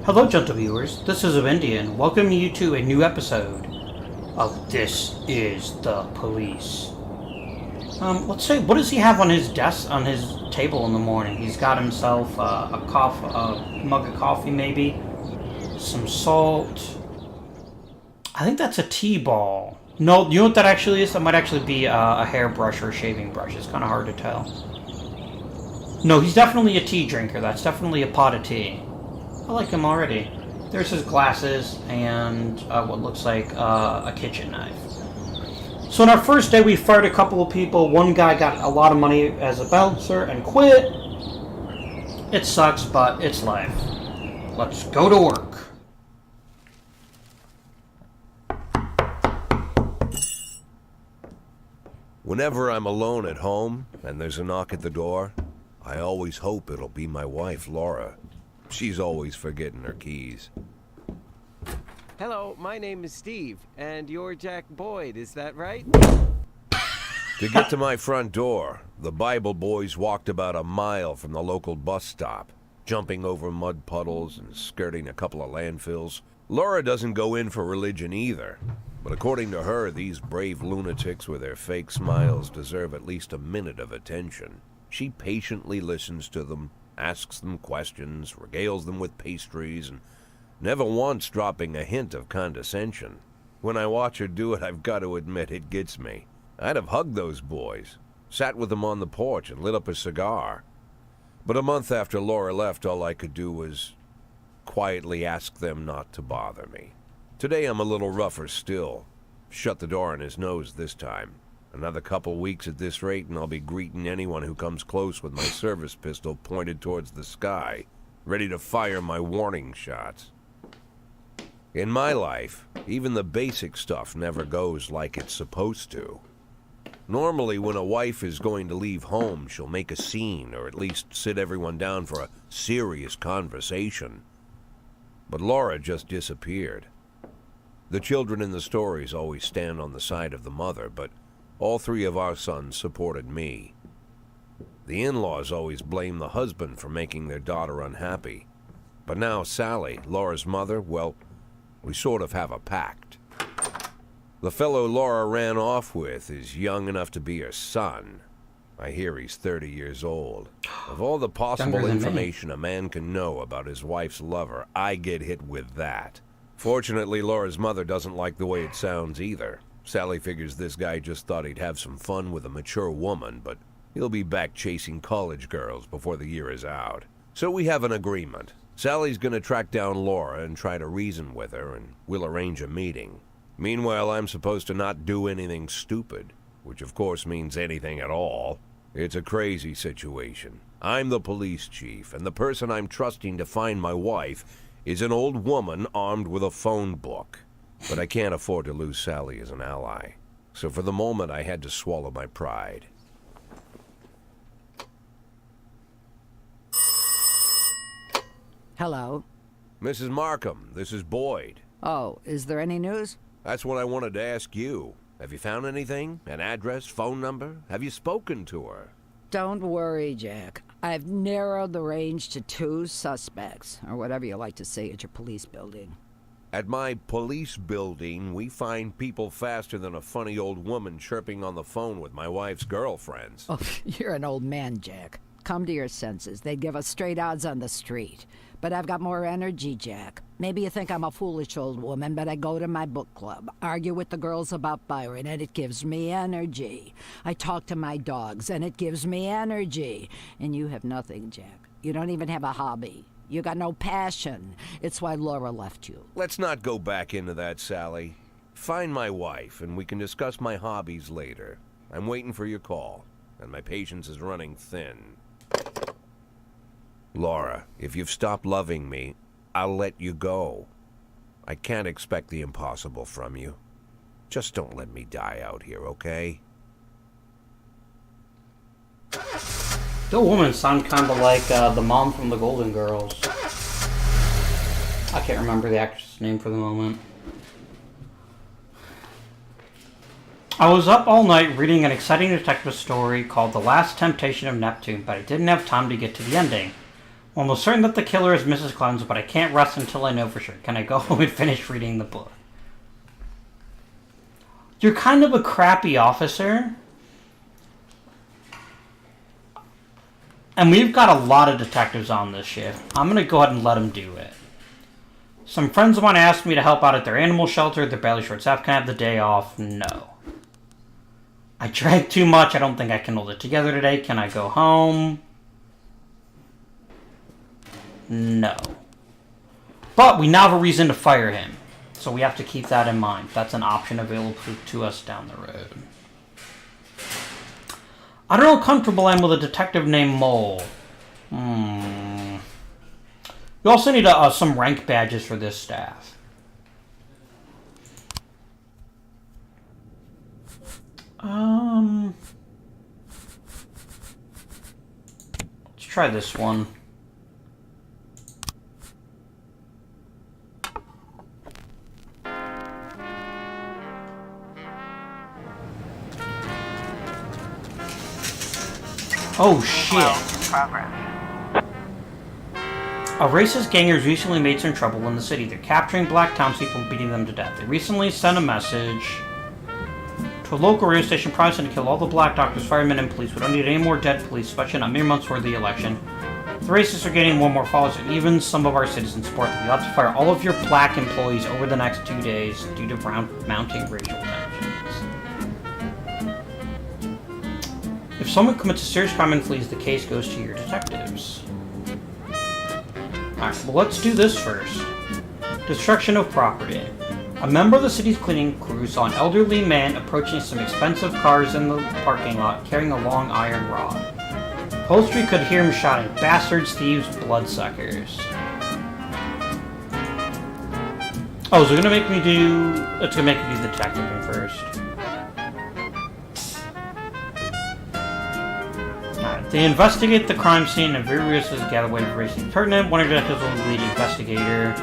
Hello, gentle viewers. This is Indian. Welcome you to a new episode of This Is the Police. Let's say, what does he have on his desk, on his table in the morning? He's got himself a mug of coffee, maybe, some salt. I think that's a tea ball. No, you know what that actually is? That might actually be a hairbrush or a shaving brush. It's kind of hard to tell. No, he's definitely a tea drinker. That's definitely a pot of tea. I like him already. There's his glasses and what looks like a kitchen knife. So on our first day, we fired a couple of people. One guy got a lot of money as a bouncer and quit. It sucks, but it's life. Let's go to work. Whenever I'm alone at home and there's a knock at the door, I always hope it'll be my wife, Laura. She's always forgetting her keys. Hello, my name is Steve, and you're Jack Boyd, is that right? To get to my front door, the Bible boys walked about a mile from the local bus stop, jumping over mud puddles and skirting a couple of landfills. Laura doesn't go in for religion either, but according to her, these brave lunatics with their fake smiles deserve at least a minute of attention. She patiently listens to them, asks them questions, regales them with pastries, and never once dropping a hint of condescension. When I watch her do it, I've got to admit it gets me. I'd have hugged those boys, sat with them on the porch and lit up a cigar. But a month after Laura left, all I could do was quietly ask them not to bother me. Today I'm a little rougher still. Shut the door on his nose this time. Another couple weeks at this rate and I'll be greeting anyone who comes close with my service pistol pointed towards the sky, ready to fire my warning shots. In my life, even the basic stuff never goes like it's supposed to. Normally, when a wife is going to leave home, she'll make a scene or at least sit everyone down for a serious conversation. But Laura just disappeared. The children in the stories always stand on the side of the mother, but all three of our sons supported me. The in-laws always blame the husband for making their daughter unhappy. But now Sally, Laura's mother, well, we sort of have a pact. The fellow Laura ran off with is young enough to be her son. I hear he's 30 years old. Of all the possible information a man can know about his wife's lover, I get hit with that. Fortunately, Laura's mother doesn't like the way it sounds either. Sally figures this guy just thought he'd have some fun with a mature woman, but he'll be back chasing college girls before the year is out. So we have an agreement. Sally's gonna track down Laura and try to reason with her, and we'll arrange a meeting. Meanwhile, I'm supposed to not do anything stupid, which of course means anything at all. It's a crazy situation. I'm the police chief, and the person I'm trusting to find my wife is an old woman armed with a phone book. But I can't afford to lose Sally as an ally. So for the moment, I had to swallow my pride. Hello. Mrs. Markham, this is Boyd. Oh, is there any news? That's what I wanted to ask you. Have you found anything? An address, phone number? Have you spoken to her? Don't worry, Jack. I've narrowed the range to 2 suspects, or whatever you like to say at your police building. At my police building, we find people faster than a funny old woman chirping on the phone with my wife's girlfriends. Oh, you're an old man, Jack. Come to your senses. They'd give us straight odds on the street. But I've got more energy, Jack. Maybe you think I'm a foolish old woman, but I go to my book club, argue with the girls about Byron, and it gives me energy. I talk to my dogs, and it gives me energy. And you have nothing, Jack. You don't even have a hobby. You got no passion. It's why Laura left you. Let's not go back into that, Sally. Find my wife, and we can discuss my hobbies later. I'm waiting for your call, and my patience is running thin. Laura, if you've stopped loving me, I'll let you go. I can't expect the impossible from you. Just don't let me die out here, okay? The woman sounds kind of like the mom from the Golden Girls. I can't remember the actress's name for the moment. I was up all night reading an exciting detective story called The Last Temptation of Neptune, but I didn't have time to get to the ending. almost certain that the killer is Mrs. Clemens, but I can't rest until I know for sure. Can I go home and finish reading the book? You're kind of a crappy officer. And we've got a lot of detectives on this shift. I'm going to go ahead and let them do it. Some friends of mine asked me to help out at their animal shelter. They're barely short-staffed. Can I have the day off? No. I drank too much. I don't think I can hold it together today. Can I go home? No. But we now have a reason to fire him. So we have to keep that in mind. That's an option available to us down the road. I don't know how comfortable I am with a detective named Mole. You also need some rank badges for this staff. Let's try this one. Oh shit. A racist gang has recently made some trouble in the city. They're capturing black townspeople and beating them to death. They recently sent a message to a local radio station promising to kill all the black doctors, firemen, and police. We don't need any more dead police, especially not mere months before the election. The racists are getting more and more followers, and even some of our citizens support them. You'll have to fire all of your black employees over the next 2 days due to mounting racial tensions. If someone commits a serious crime and flees, the case goes to your detectives. Alright, well let's do this first. Destruction of property. A member of the city's cleaning crew saw an elderly man approaching some expensive cars in the parking lot carrying a long iron rod. Whole street could hear him shouting, "Bastards, thieves, bloodsuckers." Oh, is it gonna make me do... It's gonna make me do the detective one first. They investigate the crime scene and various resources gather way of racing pertinent. One of the detectives will lead investigator.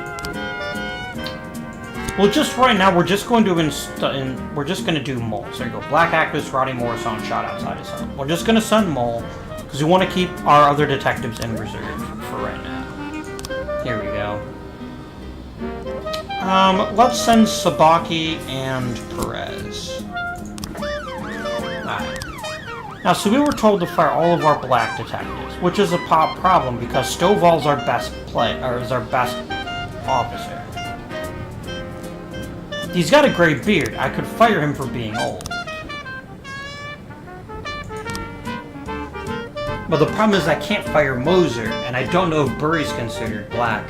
Well, just right now, we're just going to do Mole. So there you go. Black activist Roddy Morrison shot outside his home. We're just going to send Mole because we want to keep our other detectives in reserve for right now. Here we go. Let's send Sabaki and Perez. Alright. Now, so we were told to fire all of our black detectives, which is a problem because Stovall's our best is our best officer. He's got a gray beard. I could fire him for being old. But the problem is I can't fire Moser, and I don't know if Burry's considered black.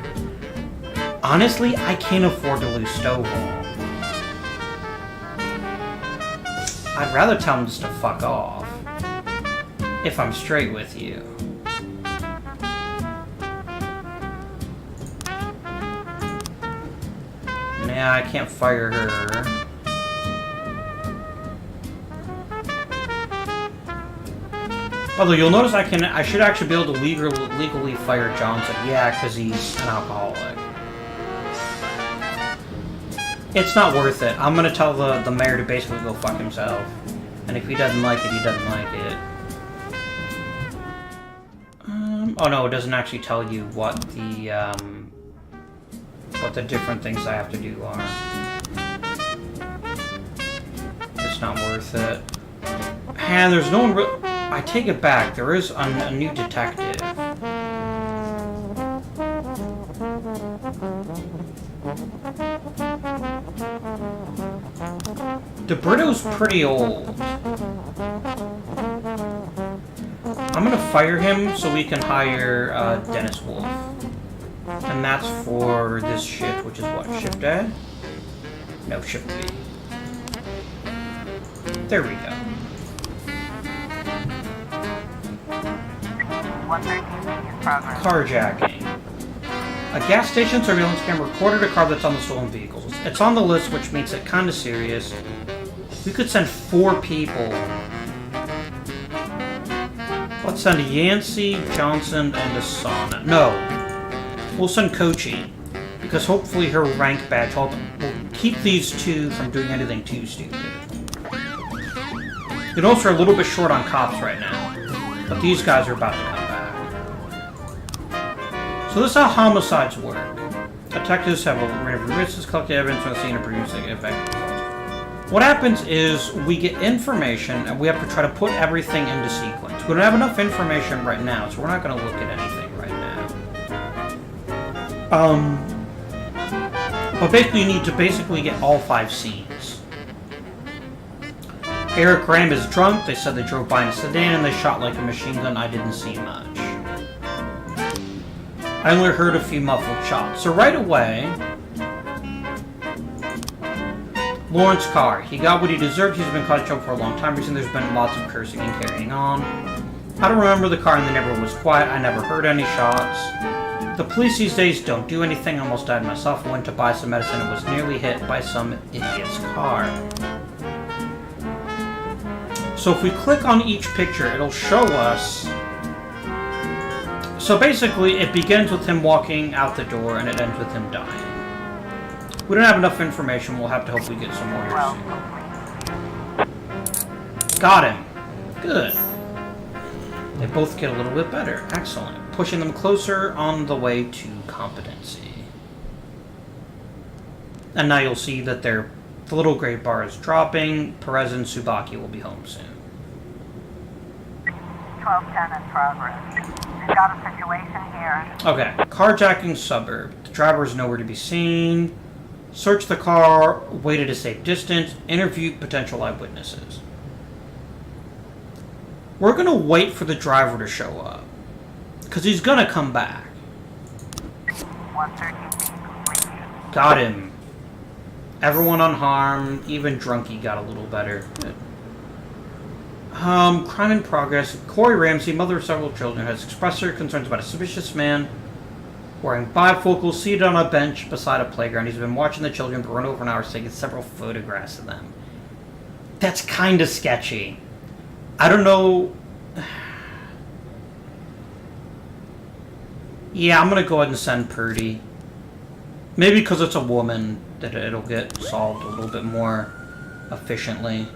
Honestly, I can't afford to lose Stovall. I'd rather tell him just to fuck off. If I'm straight with you. Nah, I can't fire her. Although you'll notice I should actually be able to legally fire Johnson. Yeah, because he's an alcoholic. It's not worth it. I'm gonna tell the mayor to basically go fuck himself. And if he doesn't like it, he doesn't like it. Oh no, it doesn't actually tell you what the different things I have to do are. It's not worth it. And there's no one I take it back, there is a new detective. DeBrito's pretty old. I'm gonna fire him so we can hire Dennis Wolf. And that's for this shift, which is what? Shift A? No, Shift B. There we go. 113 in progress. Carjacking. A gas station surveillance camera recorded a car that's on the stolen vehicles. It's on the list, which makes it kind of serious. We could send 4 people. Let's send Yancey, Johnson, and Asana. No. We'll send Kochi. Because hopefully her rank badge will keep these 2 from doing anything too stupid. You notice we're a little bit short on cops right now. But these guys are about to come back. So this is how homicides work. Detectives have a random witnesses, collect evidence from the scene, and produce effective results. What happens is we get information, and we have to try to put everything into sequence. We don't have enough information right now, so we're not going to look at anything right now. But basically, you need to get all 5 scenes. Eric Graham is drunk. They said they drove by in a sedan and they shot like a machine gun. I didn't see much. I only heard a few muffled shots. So right away, Lawrence Carr. He got what he deserved. He's been caught in trouble for a long time. Recently, there's been lots of cursing and carrying on. I don't remember the car in the neighborhood was quiet. I never heard any shots. The police these days don't do anything. I almost died myself. I went to buy some medicine and was nearly hit by some idiot's car. So if we click on each picture, it'll show us. So basically, it begins with him walking out the door and it ends with him dying. We don't have enough information. We'll have to hope we get some more here soon. Got him. Good. They both get a little bit better. Excellent. Pushing them closer on the way to competency. And now you'll see that the little gray bar is dropping. Perez and Tsubaki will be home soon. 1210 in progress. We've got a situation here. Okay. Carjacking suburb. The driver is nowhere to be seen. Search the car. Waited a safe distance. Interviewed potential eyewitnesses. We're going to wait for the driver to show up. Because he's going to come back. 113 complete. Got him. Everyone unharmed. Even Drunky got a little better. Good. Crime in progress. Corey Ramsey, mother of several children, has expressed her concerns about a suspicious man wearing bifocals seated on a bench beside a playground. He's been watching the children for run over an hour, taking several photographs of them. That's kind of sketchy. I don't know. Yeah, I'm going to go ahead and send Purdy. Maybe because it's a woman that it'll get solved a little bit more efficiently.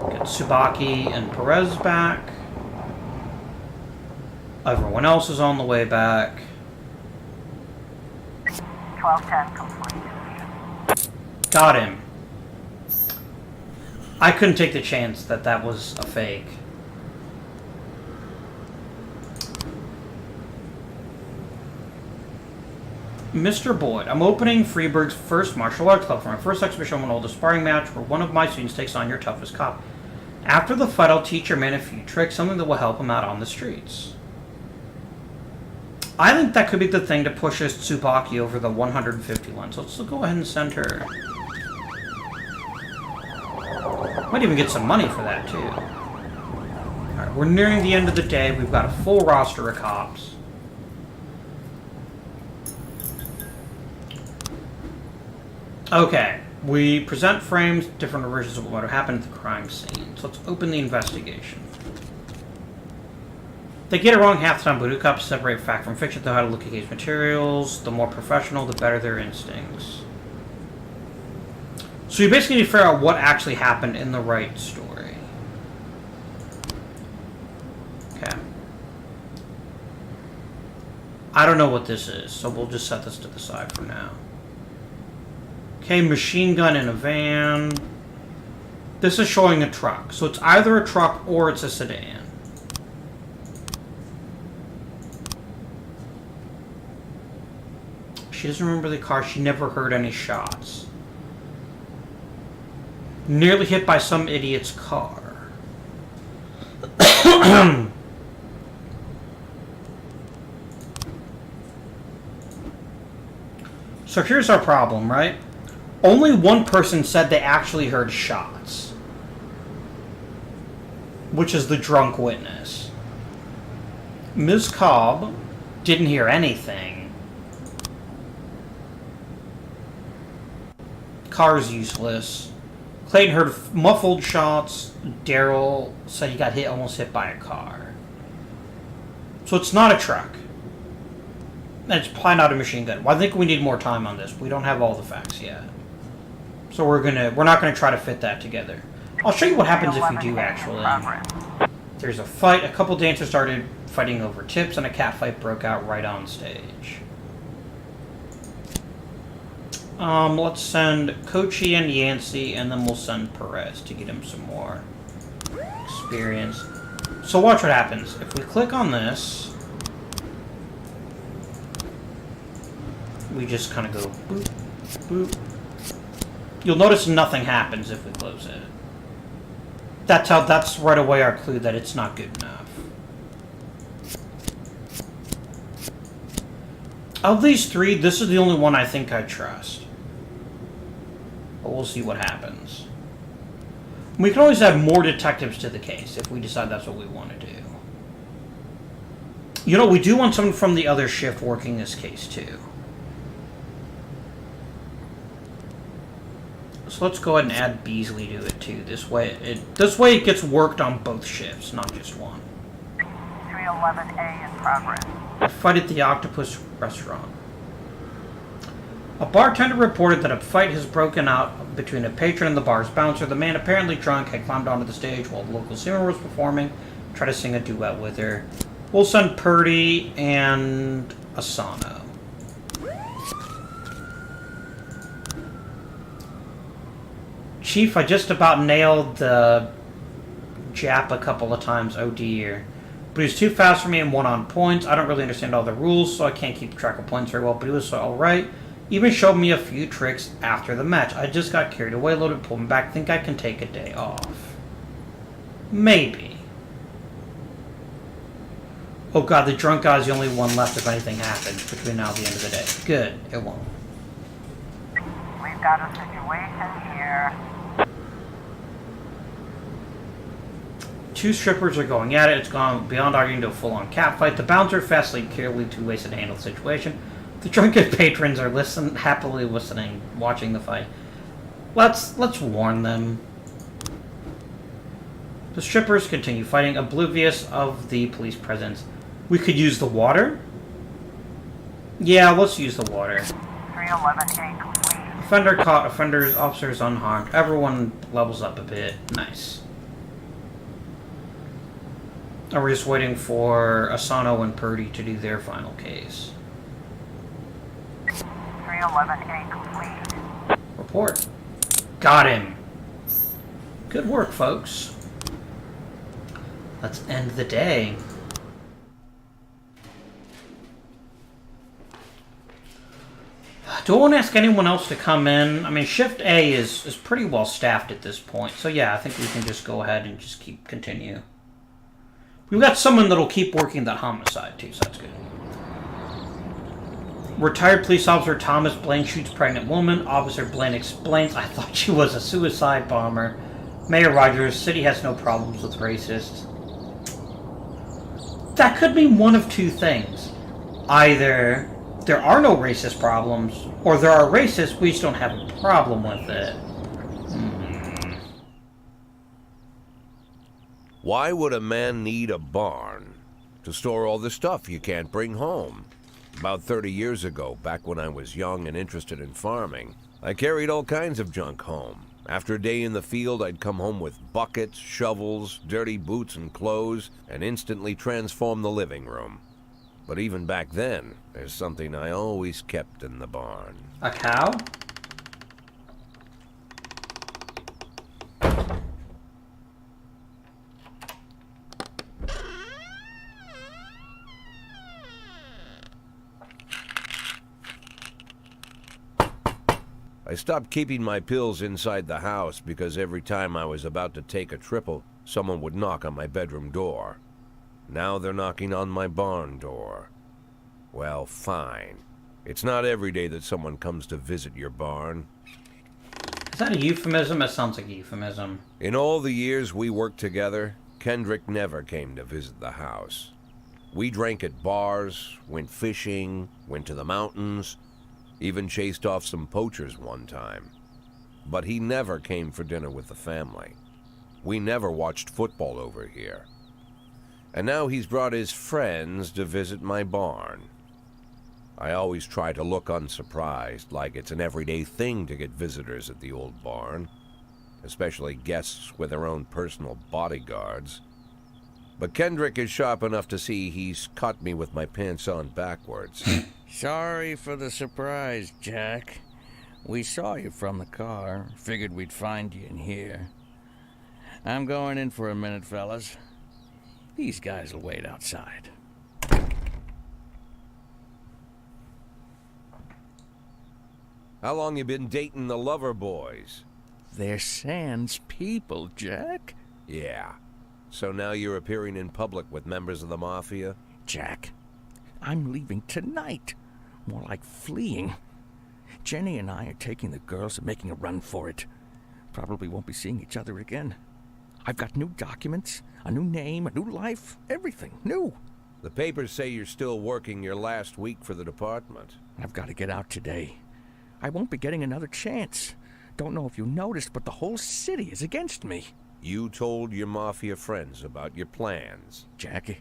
Get Tsubaki and Perez back. Everyone else is on the way back. 1210 complete. Got him. I couldn't take the chance that that was a fake. Mr. Boyd, I'm opening Freeburg's first martial arts club for my first exhibition. I'm going to hold a sparring match where one of my students takes on your toughest cop. After the fight, I'll teach your man a few tricks, something that will help him out on the streets. I think that could be the thing to push us Tsubaki over the 150 line. So let's go ahead and send her. Might even get some money for that, too. Alright, we're nearing the end of the day. We've got a full roster of cops. Okay, we present frames, different versions of what happened at the crime scene. So let's open the investigation. They get it wrong half the time, but who cops separate fact from fiction, know how to look at case materials. The more professional, the better their instincts. So you basically need to figure out what actually happened in the right story. Okay. I don't know what this is, so we'll just set this to the side for now. Okay, machine gun in a van. This is showing a truck. So it's either a truck or it's a sedan. She doesn't remember the car. She never heard any shots. Nearly hit by some idiot's car. So here's our problem, right? Only one person said they actually heard shots, which is the drunk witness. Ms. Cobb didn't hear anything. Car's useless. Clayton heard muffled shots. Daryl said he got almost hit by a car. So it's not a truck. It's probably not a machine gun. Well, I think we need more time on this. We don't have all the facts yet. So we're not gonna try to fit that together. I'll show you what happens if we do actually. There's a fight. A couple dancers started fighting over tips, and a catfight broke out right on stage. Let's send Kochi and Yancey, and then we'll send Perez to get him some more experience. So watch what happens. If we click on this, we just kind of go boop, boop. You'll notice nothing happens if we close it. That's right away our clue that it's not good enough. Of these three, this is the only one I think I trust. But we'll see what happens. We can always add more detectives to the case if we decide that's what we want to do. You know, we do want someone from the other shift working this case too. So let's go ahead and add Beasley to it too. This way it gets worked on both shifts, not just one. 311A in progress. A fight at the Octopus restaurant. A bartender reported that a fight has broken out between a patron and the bar's bouncer. The man, apparently drunk, had climbed onto the stage while the local singer was performing, tried to sing a duet with her. We'll send Purdy and Asano. Chief, I just about nailed the Jap a couple of times, oh dear. But he was too fast for me and won on points. I don't really understand all the rules, so I can't keep track of points very well, but he was alright. Even showed me a few tricks after the match. I just got carried away a little bit, pulled him back. Think I can take a day off. Maybe. Oh god, the drunk guy's the only one left if anything happens between now and the end of the day. Good, it won't. We've got a situation here. Two strippers are going at it. It's gone beyond arguing to a full-on catfight. The bouncer fastly, clearly too wasted to handle the situation. The drunken patrons are happily listening, watching the fight. Let's warn them. The strippers continue fighting, oblivious of the police presence. We could use the water? Yeah, let's use the water. 311A complete. Offender caught, offenders, officers unharmed. Everyone levels up a bit. Nice. Are we just waiting for Asano and Purdy to do their final case? 311A complete. Report. Got him. Good work, folks. Let's end the day. Do I want to ask anyone else to come in? I mean, Shift A is pretty well staffed at this point. So yeah, I think we can just go ahead and just continue. We've got someone that'll keep working that homicide too, so that's good. Retired police officer Thomas Blaine shoots pregnant woman. Officer Blaine explains, I thought she was a suicide bomber. Mayor Rogers, city has no problems with racists. That could mean one of two things. Either there are no racist problems, or there are racists, we just don't have a problem with it. Why would a man need a barn? To store all the stuff you can't bring home. About 30 years ago, back when I was young and interested in farming, I carried all kinds of junk home. After a day in the field, I'd come home with buckets, shovels, dirty boots and clothes, and instantly transform the living room. But even back then, there's something I always kept in the barn. A cow? I stopped keeping my pills inside the house because every time I was about to take a triple, someone would knock on my bedroom door. Now they're knocking on my barn door. Well, fine. It's not every day that someone comes to visit your barn. Is that a euphemism? It sounds like a euphemism. In all the years we worked together, Kendrick never came to visit the house. We drank at bars, went fishing, went to the mountains, even chased off some poachers one time. But he never came for dinner with the family. We never watched football over here. And now he's brought his friends to visit my barn. I always try to look unsurprised, like it's an everyday thing to get visitors at the old barn, especially guests with their own personal bodyguards. But Kendrick is sharp enough to see he's caught me with my pants on backwards. Sorry for the surprise, Jack. We saw you from the car. Figured we'd find you in here. I'm going in for a minute, fellas. These guys will wait outside. How long you been dating the lover boys? They're Sans people, Jack. Yeah. So now you're appearing in public with members of the Mafia? Jack, I'm leaving tonight. More like fleeing. Jenny and I are taking the girls and making a run for it. Probably won't be seeing each other again. I've got new documents, a new name, a new life, everything new. The papers say you're still working your last week for the department. I've got to get out today. I won't be getting another chance. Don't know if you noticed, but the whole city is against me. You told your Mafia friends about your plans. Jackie,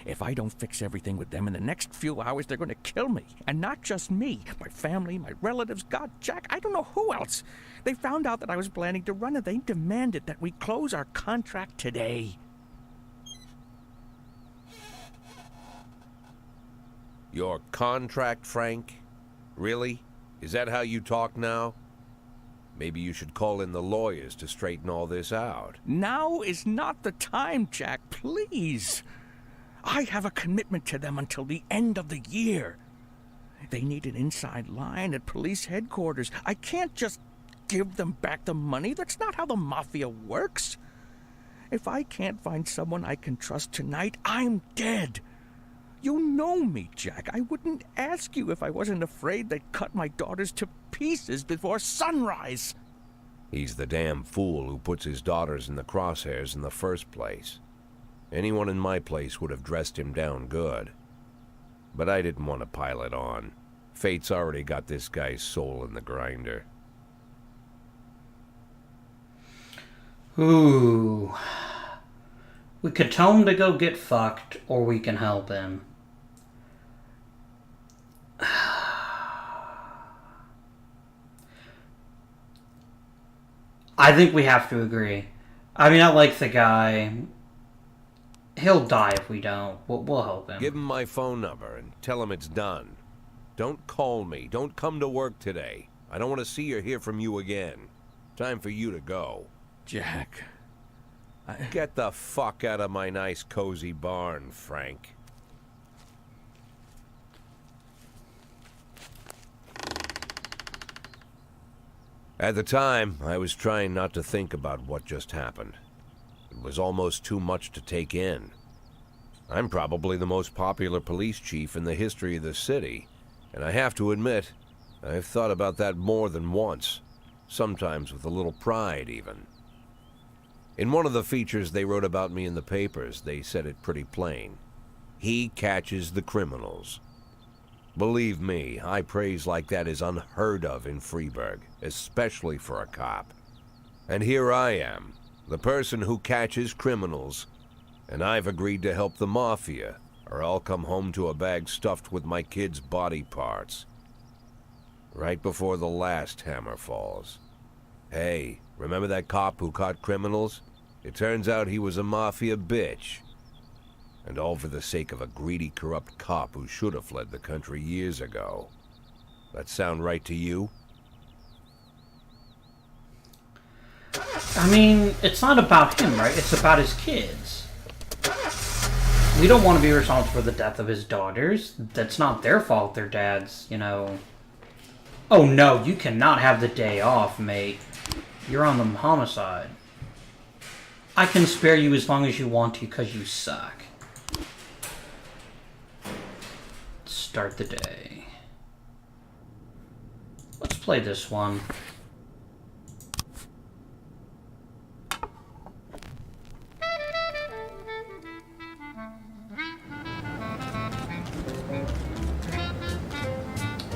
if I don't fix everything with them in the next few hours, they're going to kill me. And not just me. My family, my relatives, God, Jack, I don't know who else. They found out that I was planning to run and they demanded that we close our contract today. Your contract, Frank? Really? Is that how you talk now? Maybe you should call in the lawyers to straighten all this out. Now is not the time, Jack, please. I have a commitment to them until the end of the year. They need an inside line at police headquarters. I can't just give them back the money. That's not how the Mafia works. If I can't find someone I can trust tonight, I'm dead. You know me, Jack. I wouldn't ask you if I wasn't afraid they'd cut my daughters to pieces before sunrise. He's the damn fool who puts his daughters in the crosshairs in the first place. Anyone in my place would have dressed him down good. But I didn't want to pile it on. Fate's already got this guy's soul in the grinder. Ooh. We could tell him to go get fucked, or we can help him. I think we have to agree. I mean, I like the guy. He'll die if we don't. We'll help him. Give him my phone number and tell him it's done. Don't call me. Don't come to work today. I don't want to see or hear from you again. Time for you to go. Jack, Get the fuck out of my nice cozy barn, Frank. At the time, I was trying not to think about what just happened. It was almost too much to take in. I'm probably the most popular police chief in the history of the city, and I have to admit, I've thought about that more than once, sometimes with a little pride even. In one of the features they wrote about me in the papers, they said it pretty plain. He catches the criminals. Believe me, high praise like that is unheard of in Freeburg, especially for a cop. And here I am, the person who catches criminals, and I've agreed to help the Mafia, or I'll come home to a bag stuffed with my kids' body parts. Right before the last hammer falls. Hey, remember that cop who caught criminals? It turns out he was a Mafia bitch. And all for the sake of a greedy, corrupt cop who should have fled the country years ago. That sound right to you? I mean, it's not about him, right? It's about his kids. We don't want to be responsible for the death of his daughters. That's not their fault. Their dad's, you know... Oh no, you cannot have the day off, mate. You're on the homicide. I can spare you as long as you want to because you suck. Start the day. Let's play this one.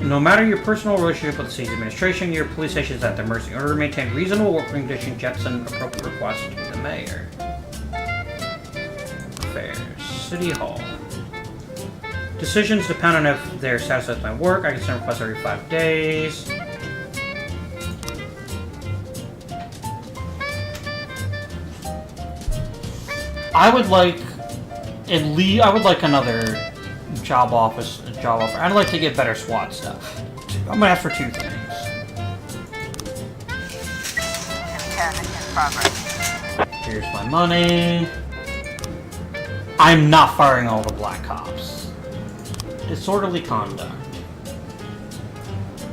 No matter your personal relationship with the city's administration, your police station is at their mercy. In order to maintain reasonable working conditions, Jet send appropriate requests to the mayor. Affairs. City Hall. Decisions depend on if they're satisfied with my work. I can send requests every 5 days. I would like I would like another job offer. I'd like to get better SWAT stuff. I'm gonna ask for 2 things. 10 in progress. Here's my money. I'm not firing all the black cops. Disorderly conduct.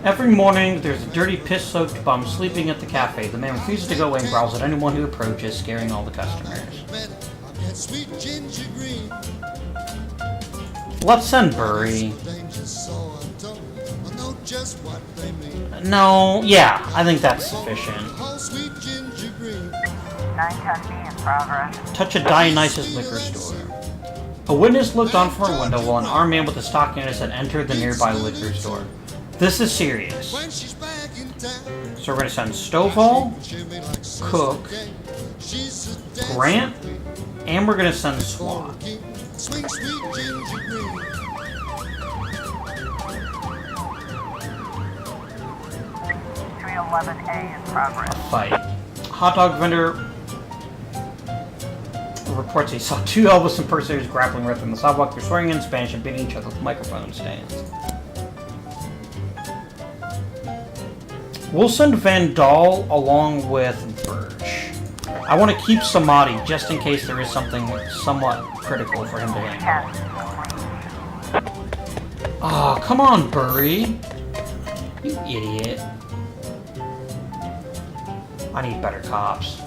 Every morning, there's a dirty, piss-soaked bum sleeping at the cafe. The man refuses to go away and growls at anyone who approaches, scaring all the customers. Let's send Burry. No, yeah, I think that's sufficient. 910B in progress. Touch a Dionysus liquor store. A witness looked on from her window while an armed man with a stock canvas had entered the nearby liquor store. This is serious. So we're going to send Stovall, Cook, Grant, and we're going to send SWAT. 311A in progress. Fight. Hot dog vendor reports he saw 2 Elvis impersonators grappling right on the sidewalk. They're swearing in Spanish and beating each other with microphone stands. We'll send Van Dahl along with Birch. I want to keep Samadhi just in case there is something somewhat critical for him to handle. 10 complete. Oh, come on, Burry. You idiot. I need better cops.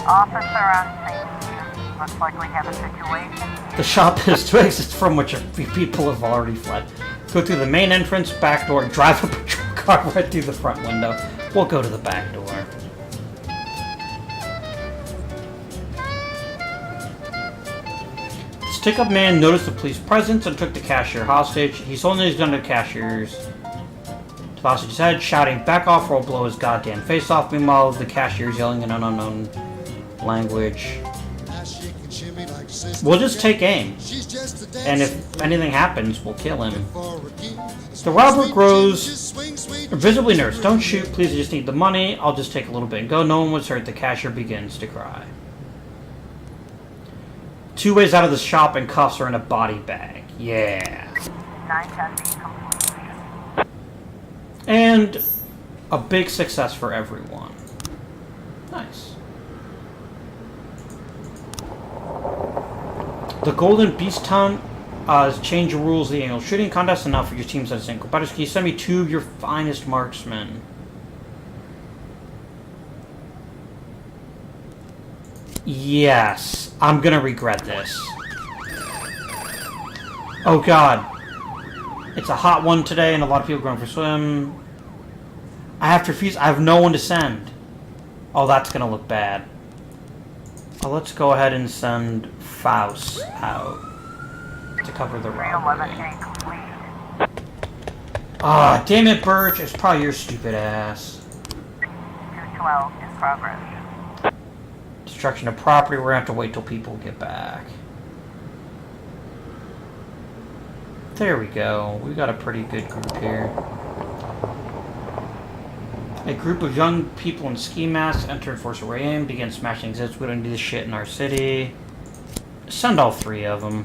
Officer on scene. Looks like we have a situation. The shop has 2 exits from which a few people have already fled. Go through the main entrance, back door, drive a patrol car right through the front window. We'll go to the back door. The stick-up man noticed the police presence and took the cashier hostage. He's holding his gun to the cashier's to the hostage's head, shouting, "Back off or I'll blow his goddamn face off." Meanwhile, the cashier's yelling in an unknown language. We'll just take aim. And if anything happens, we'll kill him. The robber grows visibly nervous. "Don't shoot, please, I just need the money. I'll just take a little bit and go." No one was hurt. The cashier begins to cry. 2 ways out of the shop and cuffs are in a body bag. Yeah. 910B complete. And a big success for everyone. Nice. The Golden Beast Town has changed the rules of the annual shooting contest, and now for your teams at single competitors, can you send me 2 of your finest marksmen? Yes. I'm gonna regret this. Oh god. It's a hot one today, and a lot of people are going for swim. I have to refuse. I have no one to send. Oh, that's gonna look bad. Let's go ahead and send Faust out to cover the robbery. 311A complete. Ah, damn it, Birch. It's probably your stupid ass. 212 in progress. Destruction of property. We're gonna have to wait till people get back. There we go. We got a pretty good group here. A group of young people in ski masks entered Force Array and began smashing exits. We don't do this shit in our city. Send all 3 of them.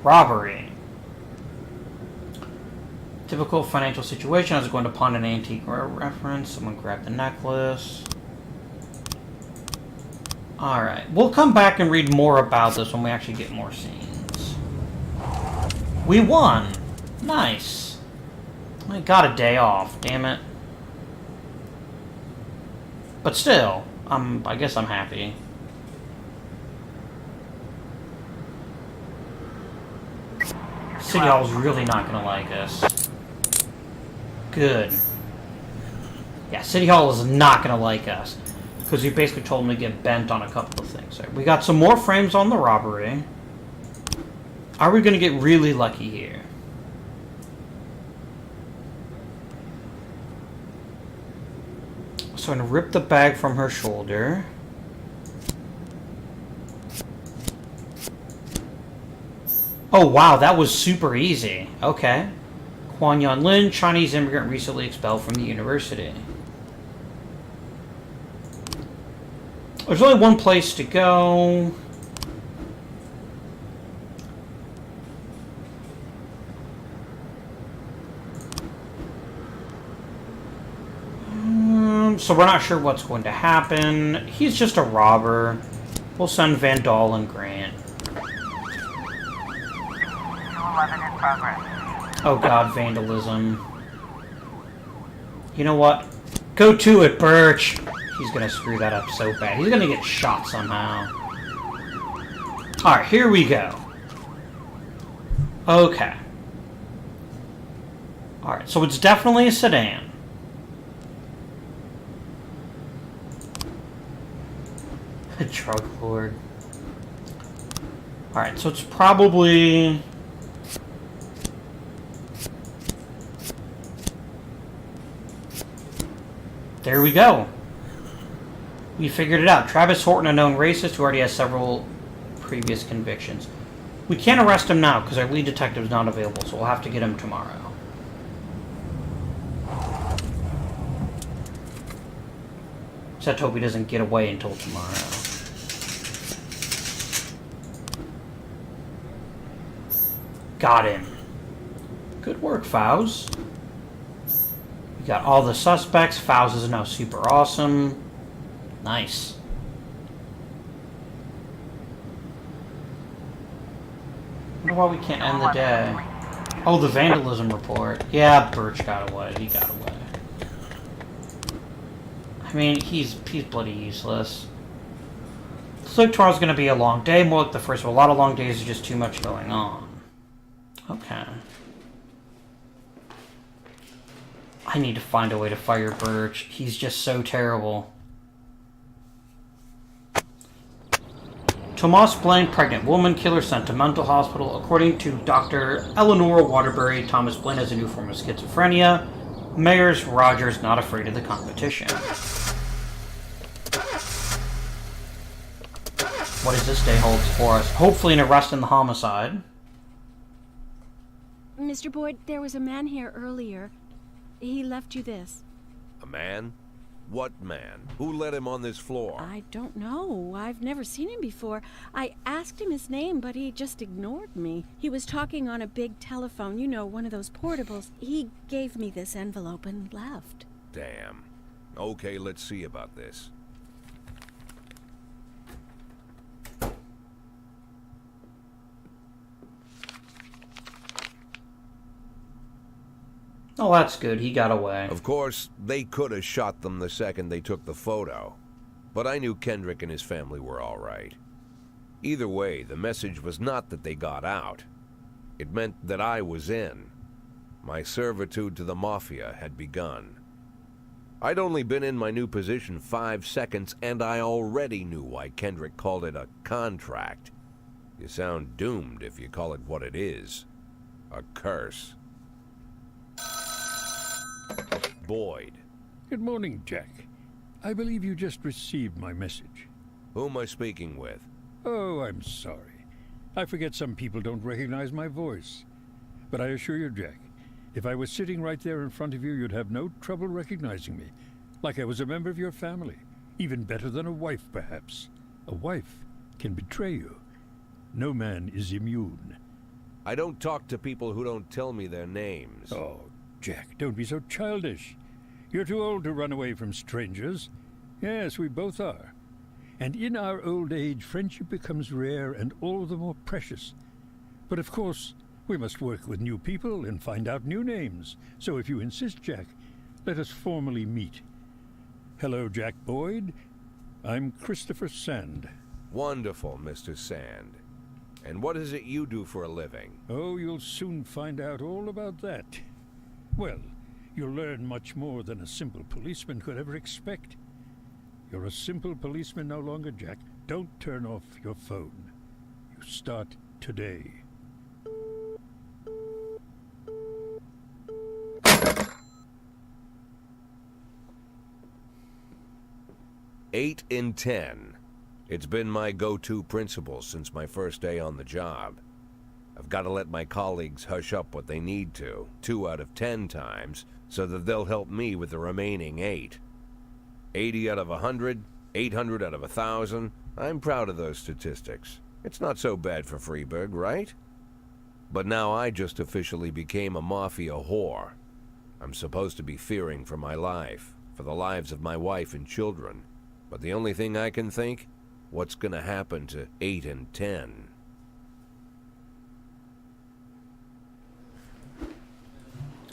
Robbery. Typical financial situation. I was going to pawn an antique reference. Someone grabbed the necklace. Alright. We'll come back and read more about this when we actually get more scenes. We won! Nice. I got a day off, damn it. But still, I guess I'm happy. City Hall's really not gonna like us. Good. Yeah, City Hall is not gonna like us. Because we basically told them to get bent on a couple of things. We got some more frames on the robbery. Are we gonna get really lucky here? So I'm gonna rip the bag from her shoulder. Oh wow, that was super easy. Okay. Huan Yanlin, Chinese immigrant recently expelled from the university. There's only one place to go. So we're not sure what's going to happen. He's just a robber. We'll send Vandal and Grant. 211 in progress. Oh god, vandalism. You know what? Go to it, Birch! He's gonna screw that up so bad. He's gonna get shot somehow. Alright, here we go. Okay. Alright, so it's definitely a sedan. A drug lord. Alright, so it's probably... There we go. We figured it out. Travis Horton, a known racist who already has several previous convictions. We can't arrest him now because our lead detective is not available, so we'll have to get him tomorrow. Except hope he doesn't get away until tomorrow. Got him. Good work, Fowles. We got all the suspects. Fowles is now super awesome. Nice. Wonder why we can't end the day. Oh, the vandalism report. Yeah, Birch got away. He got away. I mean, he's bloody useless. Looks like tomorrow's gonna be a long day. More like the first of a lot of long days. There's just too much going on. Okay. I need to find a way to fire Birch. He's just so terrible. Tomas Blaine, pregnant woman, killer sent to mental hospital. According to Dr. Eleanor Waterbury, Thomas Blaine has a new form of schizophrenia. Mayor's Rogers not afraid of the competition. What does this day hold for us? Hopefully an arrest in the homicide. Mr. Boyd, there was a man here earlier. He left you this. A man? What man? Who let him on this floor? I don't know. I've never seen him before. I asked him his name, but he just ignored me. He was talking on a big telephone, you know, one of those portables. He gave me this envelope and left. Damn. Okay, let's see about this. Oh, that's good. He got away. Of course, they could have shot them the second they took the photo. But I knew Kendrick and his family were all right. Either way, the message was not that they got out. It meant that I was in. My servitude to the Mafia had begun. I'd only been in my new position 5 seconds, and I already knew why Kendrick called it a contract. You sound doomed if you call it what it is. A curse. Boyd. Good morning, Jack. I believe you just received my message. Who am I speaking with? Oh, I'm sorry. I forget some people don't recognize my voice. But I assure you, Jack, if I was sitting right there in front of you, you'd have no trouble recognizing me. Like I was a member of your family. Even better than a wife, perhaps. A wife can betray you. No man is immune. I don't talk to people who don't tell me their names. Oh, Jack, don't be so childish. You're too old to run away from strangers. Yes, we both are. And in our old age, friendship becomes rare and all the more precious. But of course, we must work with new people and find out new names. So if you insist, Jack, let us formally meet. Hello, Jack Boyd. I'm Christopher Sand. Wonderful, Mr. Sand. And what is it you do for a living? Oh, you'll soon find out all about that. Well, you'll learn much more than a simple policeman could ever expect. You're a simple policeman no longer, Jack. Don't turn off your phone. You start today. Eight in 10. It's been my go-to principle since my first day on the job. I've got to let my colleagues hush up what they need to, 2 out of 10 times, so that they'll help me with the remaining 8. 80 out of 100, 800 out of 1,000. I'm proud of those statistics. It's not so bad for Freeburg, right? But now I just officially became a mafia whore. I'm supposed to be fearing for my life, for the lives of my wife and children. But the only thing I can think, what's gonna happen to 8 and 10?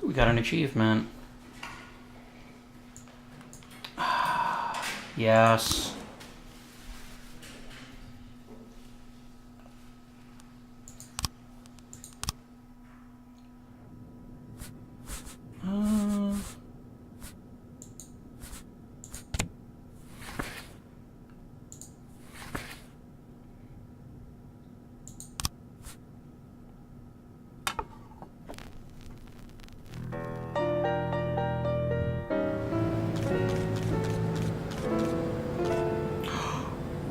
We got an achievement. Yes.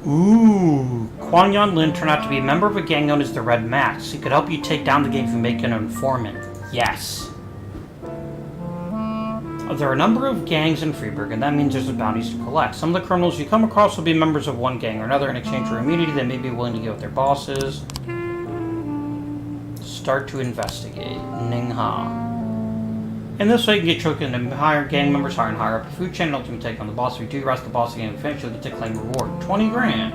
Ooh, Kwon Yon Lin turned out to be a member of a gang known as the Red Max. He could help you take down the gang if you make an informant. Yes. There are a number of gangs in Freeburg, and that means there's bounties to collect. Some of the criminals you come across will be members of one gang or another. In exchange for immunity, they may be willing to give up their bosses. Start to investigate. Ningha. In this way, you can get choked into higher gang members, higher and higher up the food chain, and ultimately take on the boss. If you do arrest the boss again, eventually you get to claim reward. 20 grand.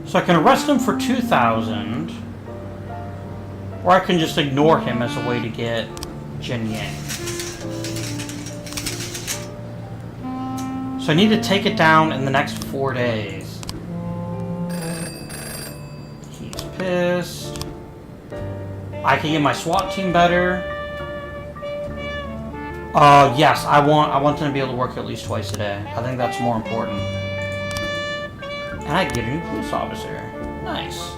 So I can arrest him for 2,000, or I can just ignore him as a way to get Jin Yang. So I need to take it down in the next 4 days. He's pissed. I can get my SWAT team better. Yes, I want them to be able to work at least twice a day. I think that's more important. And I get a new police officer. Nice.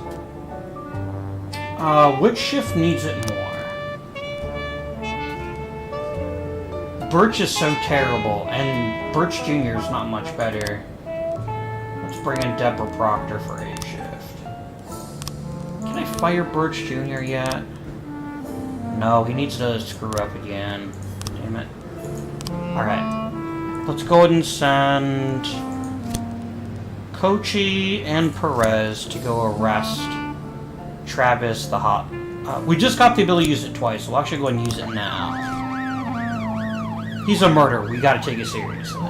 Which shift needs it more? Birch is so terrible, and Birch Jr. is not much better. Let's bring in Deborah Proctor for A shift. Can I fire Birch Jr. yet? No, he needs to screw up again. Damn it. Alright. Let's go ahead and send Kochi and Perez to go arrest Travis the Hot. We just got the ability to use it twice, so we'll actually go ahead and use it now. He's a murderer. We gotta take it seriously.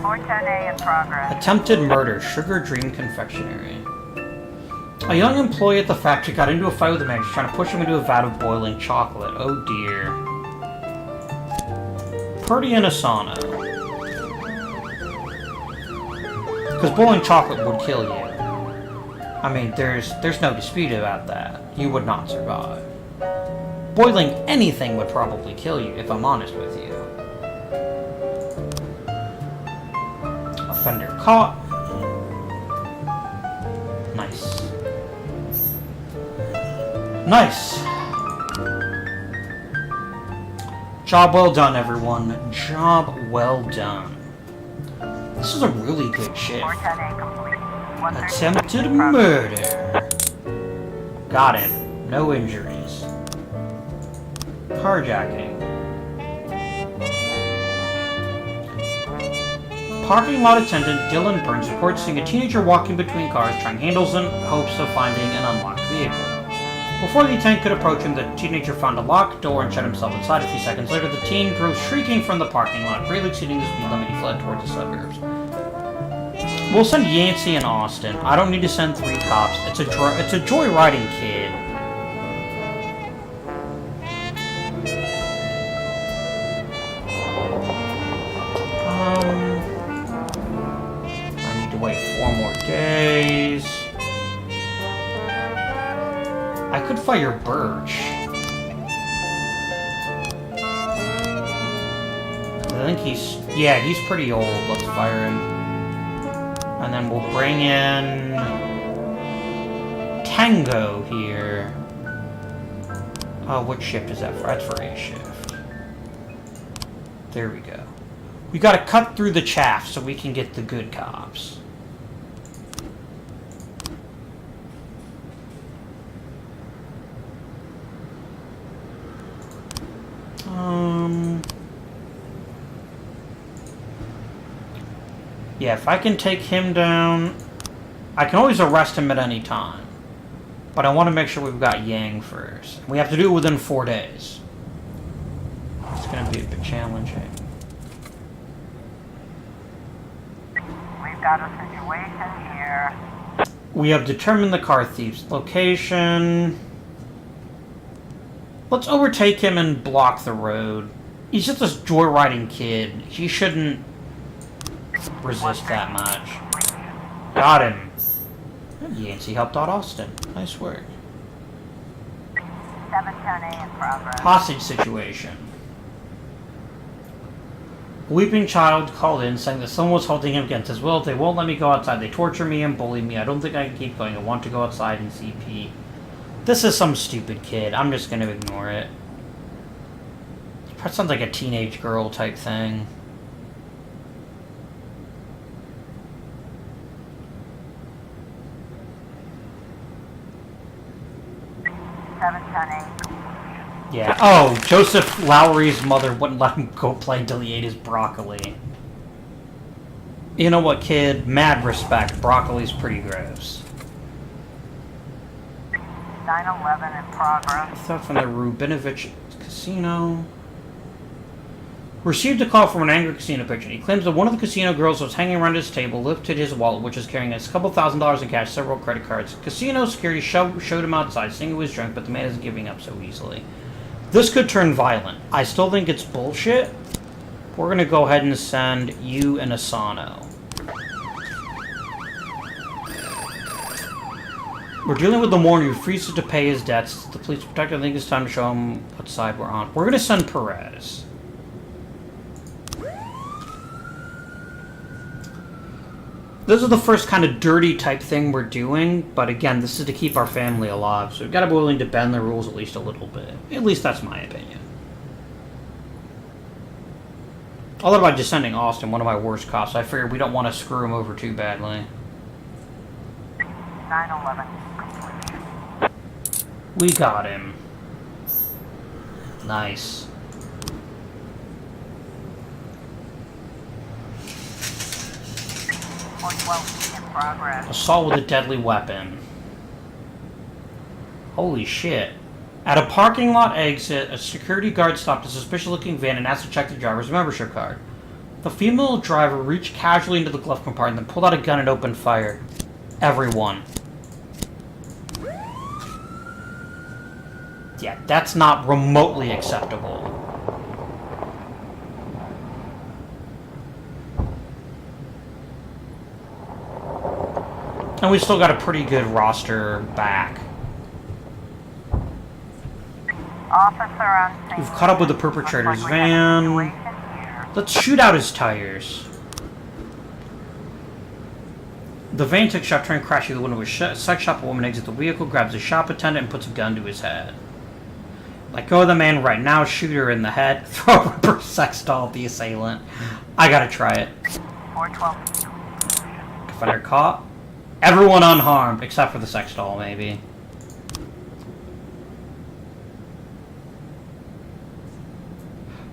410A in progress. Attempted murder. Sugar Dream Confectionery. A young employee at the factory got into a fight with the manager trying to push him into a vat of boiling chocolate. Oh dear. Purdy and Asano. Because boiling chocolate would kill you. I mean, there's no dispute about that. You would not survive. Boiling anything would probably kill you, if I'm honest with you. Offender caught. Nice. Nice. Job well done, everyone. Job well done. This is a really good shift. 410A complete. Attempted murder. Got him. No injuries. Carjacking. Parking lot attendant Dylan Burns reports seeing a teenager walking between cars trying handles in hopes of finding an unlocked vehicle. Before the attendant could approach him, the teenager found a locked door and shut himself inside. A few seconds later, the teen drove shrieking from the parking lot, greatly exceeding the speed limit. He fled towards the suburbs. We'll send Yancey and Austin. I don't need to send 3 cops. It's a joyriding kid. I need to wait 4 more days. I could fire Birch. I think he's pretty old. Let's fire him. And then we'll bring in Tango here. Oh, what shift is that for? That's for A shift. There we go. We gotta cut through the chaff so we can get the good cops. Yeah, if I can take him down, I can always arrest him at any time. But I want to make sure we've got Yang first. We have to do it within 4 days. It's going to be a bit challenging. We've got a situation here. We have determined the car thief's location. Let's overtake him and block the road. He's just this joyriding kid. He shouldn't resist that much. Got him. Yancey helped out Austin. Nice work. 710A in progress. Hostage situation. A weeping child called in saying that someone was holding him against his will. They won't let me go outside. They torture me and bully me. I don't think I can keep going. I want to go outside and see P. This is some stupid kid. I'm just going to ignore it. That sounds like a teenage girl type thing. Yeah. Oh, Joseph Lowry's mother wouldn't let him go play until he ate his broccoli. You know what, kid? Mad respect. Broccoli's pretty gross. 911 in progress. Theft from the Rubinovich Casino. Received a call from an angry casino patron. He claims that one of the casino girls was hanging around his table, lifted his wallet, which was carrying a couple $1,000s in cash, several credit cards. Casino security showed him outside, saying he was drunk, but the man isn't giving up so easily. This could turn violent. I still think it's bullshit. We're going to go ahead and send you and Asano. We're dealing with the Morning who refuses to pay his debts. The police protector, I think it's time to show him what side we're on. We're going to send Perez. This is the first kind of dirty type thing we're doing, but again, this is to keep our family alive, so we've got to be willing to bend the rules at least a little bit. At least that's my opinion. I thought about just sending Austin, one of my worst cops. I figured we don't want to screw him over too badly. 911. We got him. Nice. In progress. Assault with a deadly weapon. Holy shit. At a parking lot exit, a security guard stopped a suspicious-looking van and asked to check the driver's membership card. The female driver reached casually into the glove compartment, then pulled out a gun and opened fire. Everyone. Yeah, that's not remotely acceptable. And we've still got a pretty good roster back. Officer on scene. We've caught up with the perpetrator's van. Let's shoot out his tires. The van takes a sharp turn, crashing the window of a sex shop. A woman exits the vehicle, grabs a shop attendant, and puts a gun to his head. Let go of the man right now, shoot her in the head, throw a rubber sex doll at the assailant. I gotta try it. 412. Confederate caught. Everyone unharmed, except for the sex doll, maybe.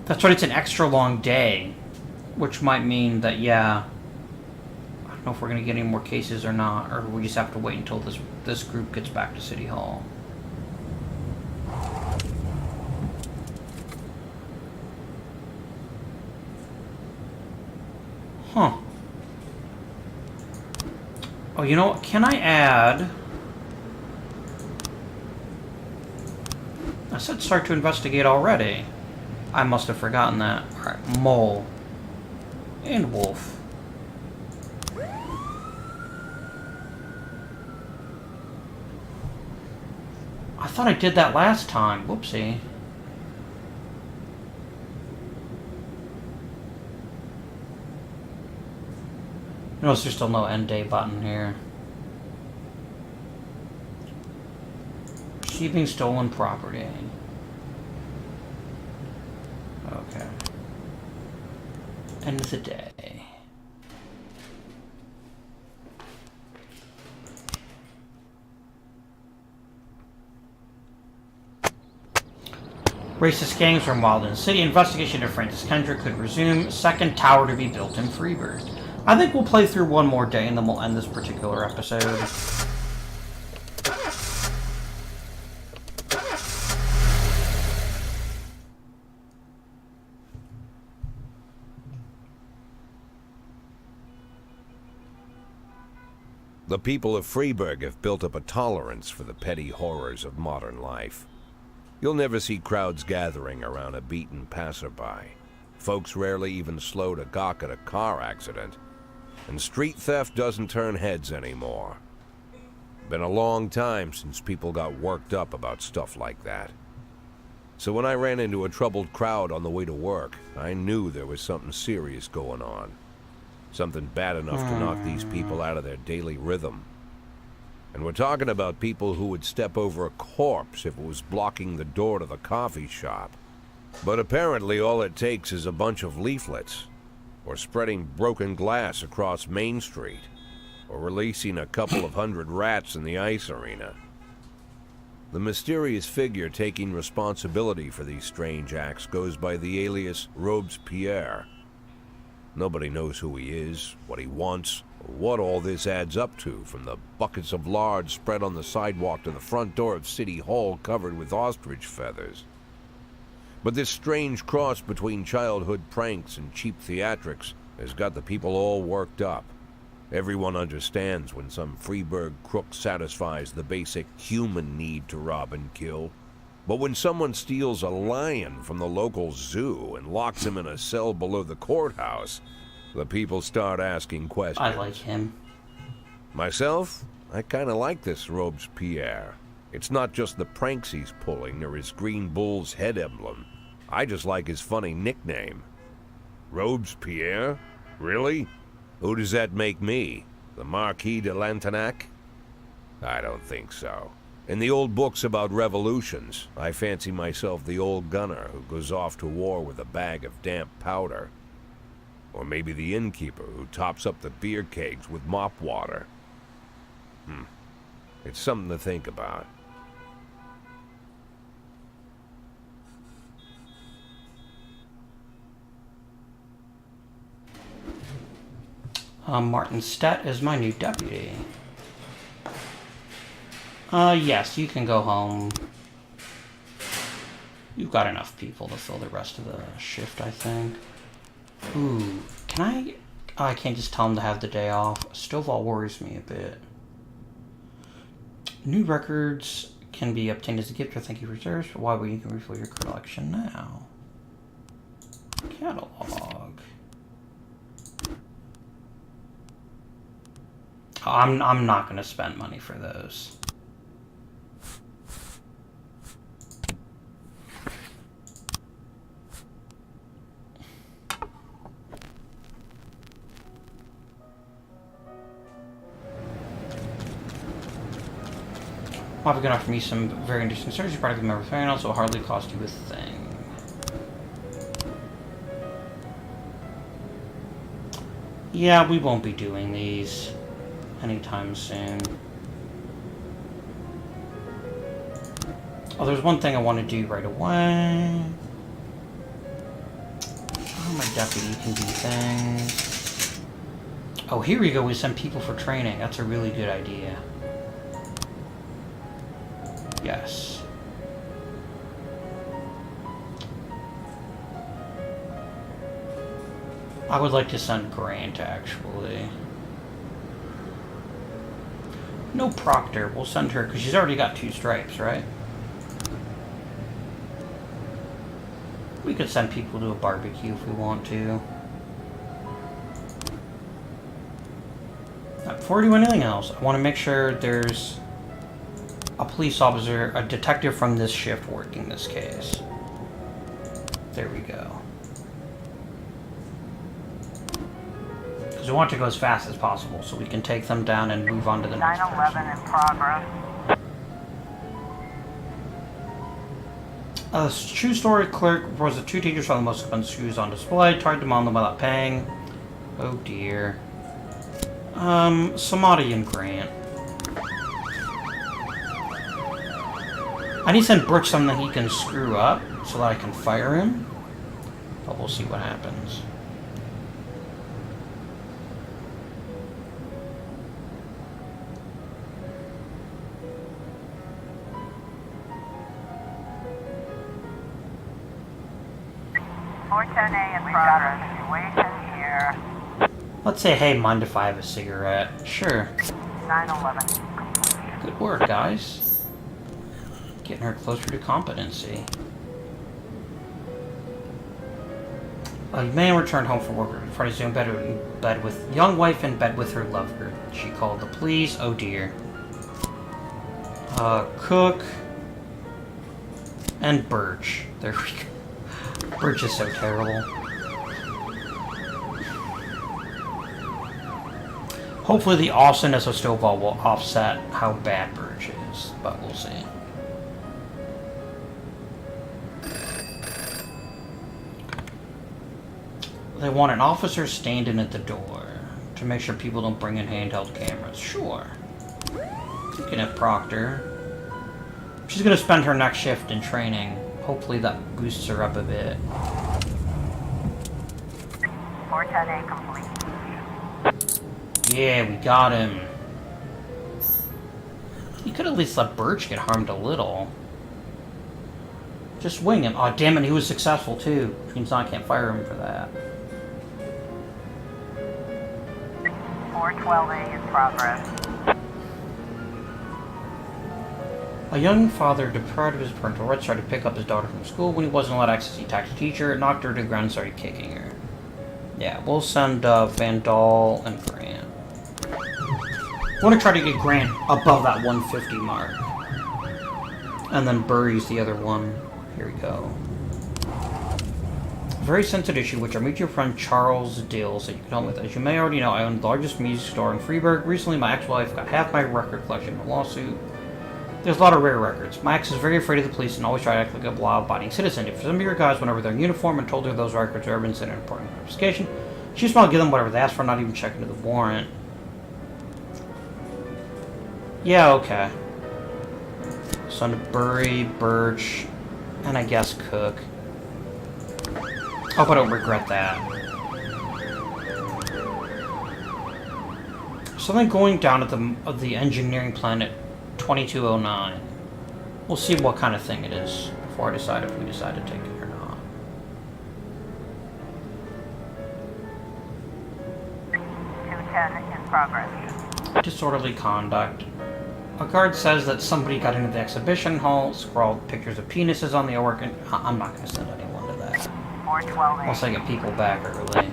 That's right, it's an extra long day. Which might mean that, yeah... I don't know if we're going to get any more cases or not, or we just have to wait until this group gets back to City Hall. Huh. Oh, you know what? Can I add... I said start to investigate already. I must have forgotten that. Alright, Mole. And Wolf. I thought I did that last time. Whoopsie. Notice there's still no end day button here. Receiving stolen property. Okay. End of the day. Racist gangs run wild in the city. Investigation of Francis Kendrick could resume. Second tower to be built in Freeburg. I think we'll play through one more day and then we'll end this particular episode. The people of Freeburg have built up a tolerance for the petty horrors of modern life. You'll never see crowds gathering around a beaten passerby. Folks rarely even slow to gawk at a car accident. And street theft doesn't turn heads anymore. Been a long time since people got worked up about stuff like that. So when I ran into a troubled crowd on the way to work, I knew there was something serious going on. Something bad enough to knock these people out of their daily rhythm. And we're talking about people who would step over a corpse if it was blocking the door to the coffee shop. But apparently all it takes is a bunch of leaflets, or spreading broken glass across Main Street, or releasing a couple of hundred rats in the ice arena. The mysterious figure taking responsibility for these strange acts goes by the alias Robespierre. Nobody knows who he is, what he wants, or what all this adds up to, from the buckets of lard spread on the sidewalk to the front door of City Hall covered with ostrich feathers. But this strange cross between childhood pranks and cheap theatrics has got the people all worked up. Everyone understands when some Freeburg crook satisfies the basic human need to rob and kill. But when someone steals a lion from the local zoo and locks him in a cell below the courthouse, the people start asking questions. I like him. Myself, I kind of like this Robespierre. It's not just the pranks he's pulling or his green bull's head emblem. I just like his funny nickname. Robespierre? Really? Who does that make me? The Marquis de Lantenac? I don't think so. In the old books about revolutions, I fancy myself the old gunner who goes off to war with a bag of damp powder. Or maybe the innkeeper who tops up the beer kegs with mop water. It's something to think about. Martin Stett is my new deputy. Yes, you can go home. You've got enough people to fill the rest of the shift, I think. Ooh, can I... Oh, I can't just tell him to have the day off. Stovall worries me a bit. New records can be obtained as a gift or thank you reserves, but why would you can refill your collection now? Catalog. I'm not going to spend money for those. Probably gonna offer me some very interesting service. You probably remember everything else, so it'll hardly cost you a thing. Yeah, we won't be doing these anytime soon. Oh, there's one thing I want to do right away. Oh, my deputy can do things. Oh, here we go. We send people for training. That's a really good idea. Yes. I would like to send Grant, actually. No Proctor. We'll send her, because she's already got 2 stripes, right? We could send people to a barbecue if we want to. Now, before we do anything else, I want to make sure there's a police officer, a detective from this shift working this case. There we go. Because we want to go as fast as possible so we can take them down and move on to the next 911 person. in progress. A shoe store clerk reports that 2 teachers found the most expensive shoes on display, tried to mount them without paying. Oh dear. Samadhi and Grant. I need to send Brooks something he can screw up so that I can fire him. But we'll see what happens. A in progress. Situation here. Let's say, hey, mind if I have a cigarette? Sure. 911. Good work, guys. Getting her closer to competency. A man returned home from work. Friday's in bed with young wife in bed with her lover. She called the police. Oh dear. Cook and Birch. There we go. Birch is so terrible. Hopefully the awesomeness of Stovall will offset how bad Birch is, but we'll see. They want an officer standing at the door to make sure people don't bring in handheld cameras. Sure. You can have Proctor. She's going to spend her next shift in training. Hopefully that boosts her up a bit. 410A complete. Yeah, we got him. You could at least let Birch get harmed a little. Just wing him. Aw, damn it, he was successful too. Which means I can't fire him for that. 412A in progress. A young father, deprived of his parental rights, tried to pick up his daughter from school. When he wasn't allowed access, he attacked a teacher, knocked her to the ground, and started kicking her. Yeah, we'll send Van Dahl and Grant. I want to try to get Grant above that 150 mark. And then Burry's the other one. Here we go. Very sensitive issue, which I meet your friend Charles Dills that you can help with. As you may already know, I own the largest music store in Freeburg. Recently, my ex-wife got half my record collection in a lawsuit. There's a lot of rare records. My ex is very afraid of the police and always try to act like a law-abiding citizen. If some of your guys went over their uniform and told her those records are evidence in an important investigation, she just want to give them whatever they ask for, not even checking to the warrant. Yeah, okay. Son of Burry, Birch, and I guess Cook. Hope I don't regret that. Something going down at the engineering planet 2209. We'll see what kind of thing it is before I decide if we decide to take it or not. 210 in progress. Disorderly conduct. A guard says that somebody got into the exhibition hall, scrawled pictures of penises on the artwork, and I'm not going to send anyone to that. 412A. Once I get people back early.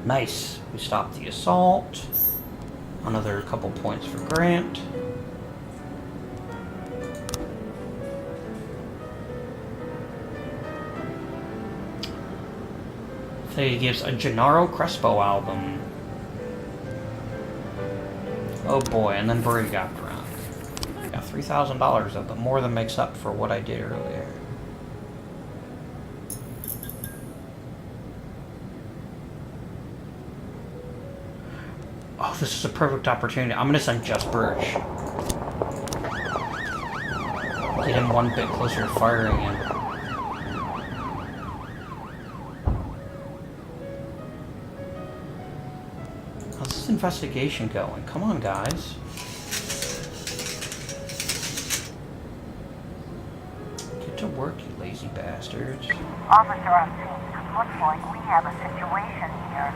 Nice. We stopped the assault. Another couple points for Grant. He gives a Gennaro Crespo album. Oh boy, and then Burry got drunk. I got $3,000 of it, more than makes up for what I did earlier. Oh, this is a perfect opportunity. I'm gonna send just Birch. Get him one bit closer to firing him. How's this investigation going? Come on, guys. Get to work, you lazy bastards. Officer on scene. Looks like we have a situation here.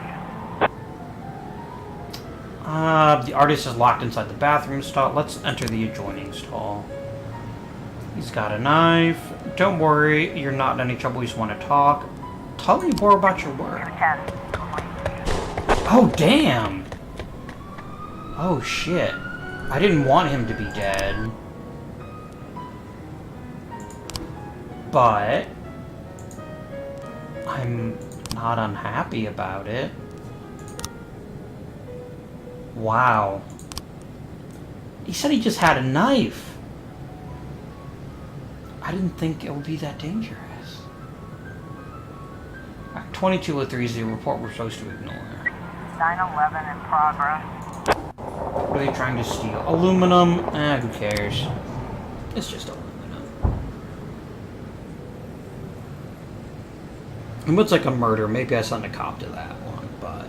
The artist is locked inside the bathroom stall. Let's enter the adjoining stall. He's got a knife. Don't worry, you're not in any trouble. We just want to talk. Tell me more about your work. 210. Oh, damn! Oh, shit. I didn't want him to be dead. But I'm not unhappy about it. Wow. He said he just had a knife. I didn't think it would be that dangerous. 2203 report we're supposed to ignore. 911 in progress. What are they trying to steal? Aluminum? Who cares? It's just aluminum. It looks like a murder. Maybe I sent a cop to that one, but...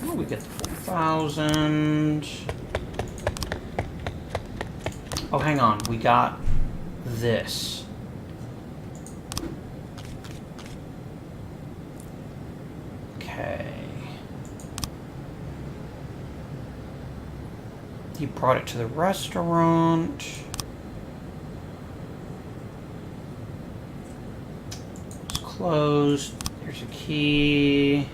Oh, we get the 4,000. Oh, hang on. We got this. Okay. He brought it to the restaurant. It's closed. There's a key.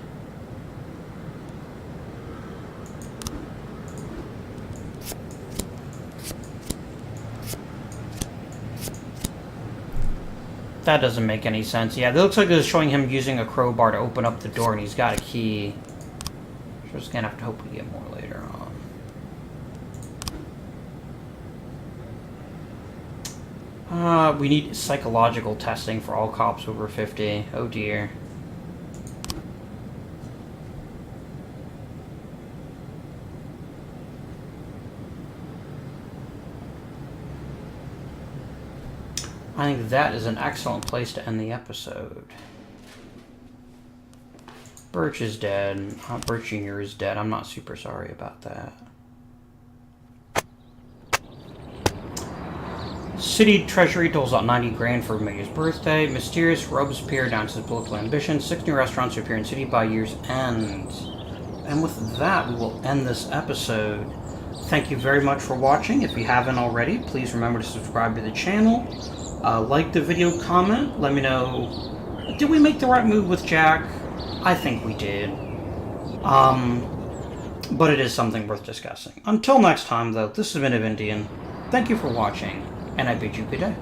That doesn't make any sense. Yeah, it looks like it's showing him using a crowbar to open up the door, and he's got a key. We're just gonna have to hope we get more later on. We need psychological testing for all cops over 50. Oh dear. I think that is an excellent place to end the episode. Birch is dead. Birch Jr. is dead. I'm not super sorry about that. City Treasury doles out 90 grand for May's birthday. Mysterious robes appear down to his political ambition. 6 new restaurants appear in city by year's end. And with that, we will end this episode. Thank you very much for watching. If you haven't already, please remember to subscribe to the channel. Like the video, comment, let me know, did we make the right move with Jack? I think we did. But it is something worth discussing. Until next time, though, this has been Indian. Thank you for watching, and I bid you good day.